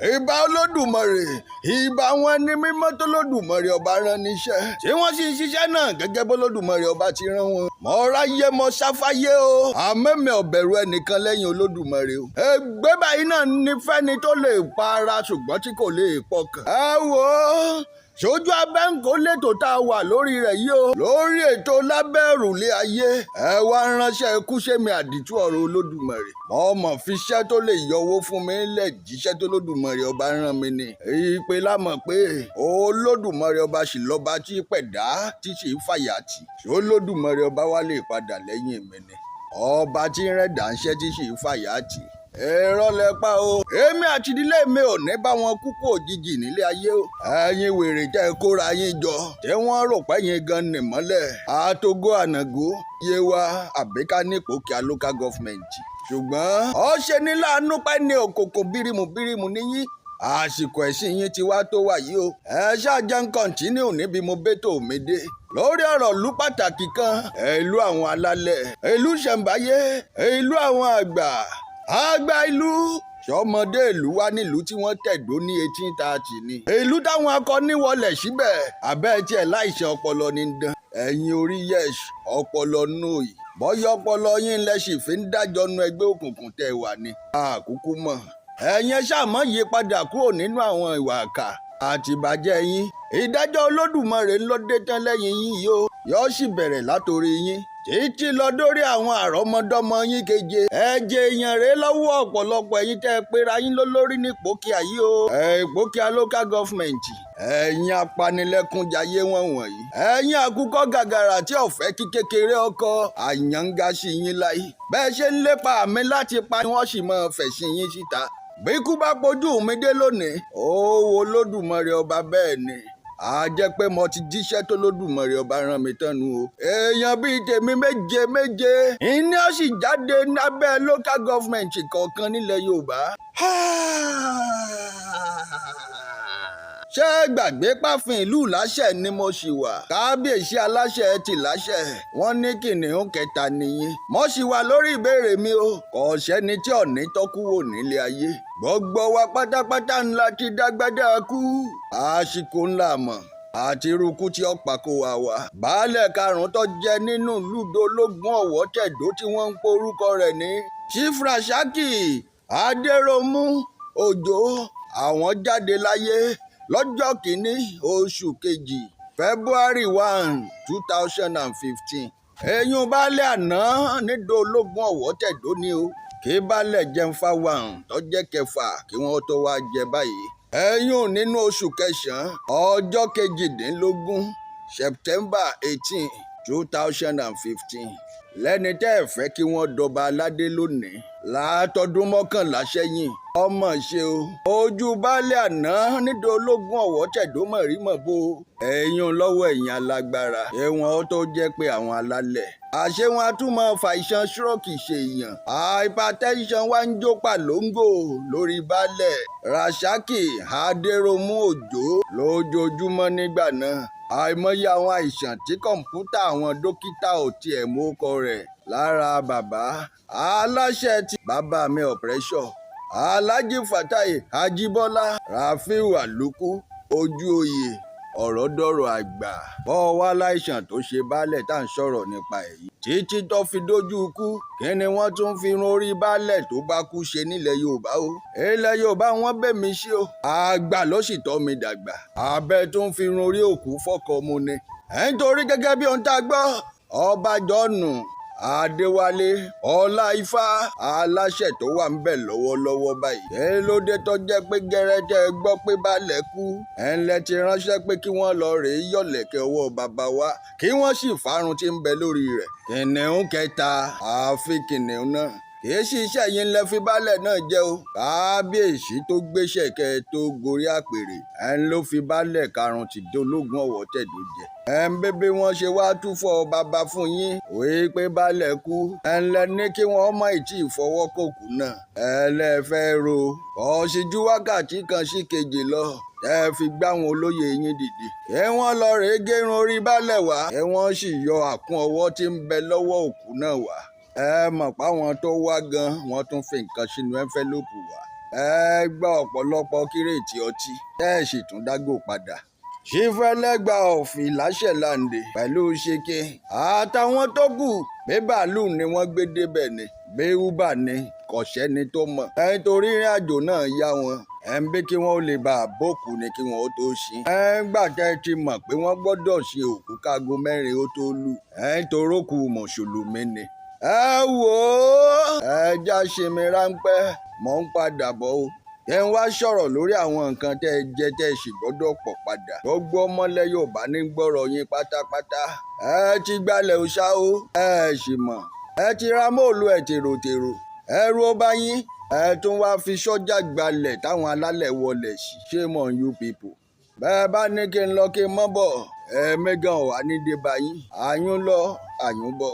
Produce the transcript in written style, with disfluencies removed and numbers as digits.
ìbà olódùmarè ìbà àwọn ẹni mímọ́ tó lódùmarè ọba rán níṣẹ́ tí wọ́n sì ń ṣiṣẹ́ náà gẹ́gẹ́ bó lódùmarè ọba ti rán wọn. mọ̀ ráyé mọ̀ sáfáyé o àmẹ́mẹ́ ọ̀bẹ̀rù ẹnìkan lẹ́yìn olódùmarè o. ègbé báyìí náà ní fẹ́ni tó lè pa ara ṣùgbọ́n tí kò lè pọkàn. ẹ wò ó sójú abẹ́ǹkó lẹ́tọ̀ tá a wà lórí rẹ̀ yìí o lórí ètò lábẹ́ òrùlé ayé ẹ wá ránṣẹ́ ikú sẹ́mi àdìtú ọ̀rọ̀ olódùmarè ọmọ fiṣẹ́ tó lè yọwọ́ fún mi lẹ̀ jíṣẹ́ tó lódùmarè ọba rán mi ni ìpè lámọ̀ pé olódùmarè ọba sì lọ́ba tí pẹ̀dá tí sì fàyà tì olódùmarè ọba wá lè padà lẹ́yìn mi ni ọba tí ń rẹ̀ dánṣẹ́ tí sì fàyà tì èrò lẹ́pa o èmi àti ìdílé mi ò ní bá wọn kúkú òjijì nílé ayé o ẹ̀yin wèrè tẹ́ kóra yín jọ tí wọ́n rò pé yín gan nì mọ́lẹ̀ àtògó ànàgó Yewa àbíká nípò kíá local government ṣùgbọ́n ó ṣe ní láàánú pé ní òkòkò bírímù níyí àsìkò ẹ̀sìn yín ti wá tó wà yìí o ẹ ṣáàjẹ́ ń kọ́ntínú níbi mo bẹ́tò mi dé lórí ọ̀rọ̀ ìlú pàtàkì kan ìlú àwọn alálẹ̀ ìlú ṣẹ̀ǹbáyé ìlú àwọn àgbà ìlú sọmọdé ìlú wa nílùú tí wọ́n tẹ̀dó ní 1830 ni ìlú táwọn akọni wọlé síbẹ̀ abẹ́ tiẹ̀ láìsàn ọpọlọ ní dán ẹ̀yin orí yẹ̀s ọpọlọ nóòyì bọ́yọ̀ ọpọlọ yín lẹ́sìn fi ń dájọ́ nu ẹgbẹ́ òkùnkùn tẹ̀ wà ní àkúkú mọ̀ ẹ̀yin ṣàmọ́ yí padà kúrò nínú àwọn ìwà àkà àti ìbàjẹ́ yín ìdájọ́ olódùmarè ló dé tán lẹ́yìn yín yìí ó yóò sì bẹ̀rẹ̀ látòrí yín títí lọ dórí àwọn àrọ́mọdọ́mọ yín keje ẹ̀jẹ̀ èèyàn rèé lọ́wọ́ ọ̀pọ̀lọpọ̀ ẹ̀yin tẹ́ ẹ pera yín lólórí ní Ìpókíà yìí o Ìpókíà local government ẹ̀yin apanilẹ́kúnjayé wọn wọ̀nyí ẹ̀yin àkùkọ gàgàrà tí ọ̀fẹ́ kí kékeré ọkọ àyànga sí yín láyé bẹ́ẹ̀ ṣe ń lépa àmì láti pa ni wọ́n sì máa fẹ̀sìn yín síta bí ikú bá pojú mi dé lónìí ó wo lódùmarè ọba bẹ́ẹ̀ ni a jẹ́ pé mo ti jíṣẹ́ tó lódùmarè ọba rán mi tán nu o. èèyàn bíi tèmi méje ìní ó sì jáde lábẹ́ local government kọ̀ọ̀kan nílẹ̀ Yorùbá. ṣé gbàgbé páfin ìlú Ìláṣẹ ni mo ṣì wà kábíyèsí aláṣẹ ti Ìláṣẹ wọn ní kìnìún kẹta nìyí mo ṣì wà lórí ìbéèrè mi o kò sẹ́ni tí ọ̀ní tọ́kú wò nílé ayé gbogbo wa pátápátá ńlá ti dágbádá kú àsìkò ńlá mọ̀ àti irúkú tí ọ̀pá kó wa wá. baálẹ̀ karùn-ún tó jẹ́ nínú lùdó ológun Ọ̀wọ̀ tẹ̀dó tí wọ́n ń porúkọ rẹ̀ ní Chief Rasaki Adéròmú Òjó àwọn jáde láyé lọ́jọ́ kìíní oṣù kejì February 1, 2015 èyún baálẹ̀ àná nídò ológun Ọ̀wọ̀ tẹ̀dó ni o kí baálẹ̀ jẹun fáwọn tó jẹ́ kẹfà kí wọ́n tó wá jẹ báyìí ẹ̀yún nínú oṣù kẹsàn-án ọjọ́ kejìdínlógún September 18, 2015 lẹ́ni tẹ́ ẹ̀ fẹ́ kí wọ́n dọba aládé lónìí látọdún 11 sẹ́yìn ọmọ ṣe o ojú baálé àná nídìí ológun Ọ̀wọ̀ tẹ̀dó mọ̀rímọ̀ bó ẹ̀yìn lọ́wọ́ ẹ̀yìn alágbára ẹ̀wọ̀n tó jẹ́ pé àwọn alálẹ̀ àṣé wọn a tún máa fa iṣan stroke ṣe èèyàn hypertension wá ń jó pàlóńgò lórí baálẹ̀ Rasaki Adéròmú Òjó lójoojúmọ́ nígbà náà àìmọye àwọn àìsàn tí kọ̀ǹpútà àwọn dókítà ò tiẹ̀ mú kọ rẹ̀ lára bàbá aláṣẹ ti bàbá mi ọ̀pẹ́rẹ́sọ̀ Alhaji Fatai Ajíbọ́lá Rafiu Àlùkù ojú oyè ọ̀rọ̀ dọ̀rọ̀ àgbà bọ́ wá láìsàn tó ṣe baálẹ̀ tá à ń sọ̀rọ̀ nípa èyí títí tó fi dójú ikú kí ni wọ́n tún fi run orí baálẹ̀ tó bá kú ṣe nílẹ̀ Yorùbá o ilẹ̀ Yorùbá wọ́n bẹ̀ mí sí o àgbà ló sì tọ́ mi dàgbà abẹ́ tó ń fi run orí òkú fọ́kọ mu ni nítorí gẹ́gẹ́ bí ohun tá a gbọ́ ọba jọ́nù Adéwálé Ọláìfá aláṣẹ tó wà ń bẹ̀ lọ́wọ́lọ́wọ́ báyìí kí ló dé tó jẹ́ pé gẹ́rẹ́tẹ́ gbọ́ pé baálẹ̀ kú ẹ̀ńlẹ́ ti ránṣẹ́ pé kí wọ́n lọ rèé yọ̀lẹ̀kẹ̀ ọwọ́ bàbá wa kí wọ́n sì fárun tí ń bẹ lórí rẹ̀ kìnìún kẹta àfi kìnìún náà kìí sí iṣẹ́ yín lẹ fi baálẹ̀ náà jẹ́ o kábíyèsí tó gbéṣẹ́ kẹ tó gorí àpèrè ẹ̀ ń ló fi baálẹ̀ karùn-ún ti dológun Ọ̀wọ̀ tẹ̀dó jẹ ẹ̀ ń bébí wọn ṣe wá túfọ̀ bàbá fún yín wíi pé baálẹ̀ kú ẹ̀ ń lẹ ní kí wọ́n má tí ì fọwọ́ kòkú náà ẹ̀ lẹ fẹ́ ro kò sí ju wákàtí kan sí kejì lọ ẹ fi gbáwọn olóyè yín dìde ẹ wọ́n lọ rèé gérun orí baálẹ̀ wá ẹ wọ́n sì yọ àkún ọwọ́ tí ń bẹ lọ́wọ́ òkú náà wá ẹ mọ̀ páwọn tó wá gan wọ́n tún fi nǹkan sínú ẹ́ńfẹ́lópù wá ẹ gba ọ̀pọ̀lọpọ̀ kírètì ọtí tẹ́ ẹ sì tún dágò padà. Ṣífẹ́lẹ́gbà of Ìláṣẹ̀lándè pẹ̀lú Ṣèkè àtàwọn tó kù bí bàálù ni wọ́n gbé débẹ̀ ni bí uber ni kò sẹ́ni tó mọ̀. Nítorí ìrìn àjò náà yá wọn ń bí kí wọ́n lè bá a bókù ni kí wọ́n ó tó ṣí. Gbà tẹ́ ẹ ti mọ̀ pé wọ́n gbọ́dọ̀ ṣe òkú kágo 4 ó tó lù. Nítorí òkú mùsùlùmí ni. Ẹ wò ó ẹ já ṣe mi ráńpẹ́ mò ń padà bọ̀ o. Ẹ ń wá sọ̀rọ̀ lórí àwọn nǹkan tẹ́ ẹ jẹ tẹ́ ẹ sì gbọ́dọ̀ pọ̀ padà. Gbogbo ọmọlẹ̀ Yorùbá ní gbọ́rọ̀ yín pátápátá. Ẹ ti gbalẹ̀ òòṣà o. Ẹ sì mọ̀. Ẹ ti ra móòlù ẹ̀ tèròtèrò. Ẹrù ó bá yín. Ẹ tún wá fi sọ́jà gbalẹ̀ táwọn alálẹ̀ wọlé sí. Shame on you people. Bẹ́ẹ̀ bá ní kí n lọ kí n mọ́ bọ̀. Mẹ́gàn wà ní dé bá yín. Àyùn lọ àyùn bọ̀.